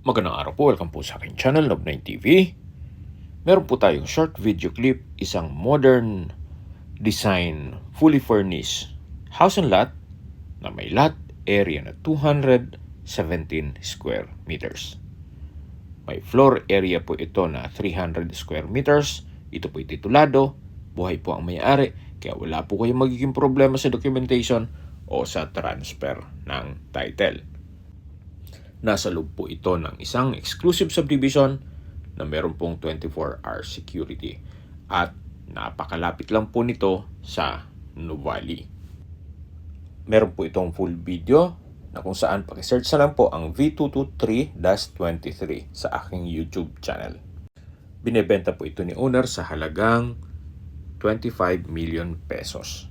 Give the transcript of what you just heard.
Magandang araw po, welcome po sa aking channel, Love9 TV. Meron po tayong short video clip, isang modern design, fully furnished house and lot na may lot area na 217 square meters. May floor area po ito na 300 square meters. Ito po titulado, buhay po ang may-ari, kaya wala po kayong magiging problema sa documentation o sa transfer ng title. Nasa loob po ito ng isang exclusive subdivision na meron pong 24-hour security at napakalapit lang po nito sa Nuvali. Meron po itong full video na kung saan pakisearch na lang po ang V223-23 sa aking YouTube channel. Binebenta po ito ni owner sa halagang 25 million pesos.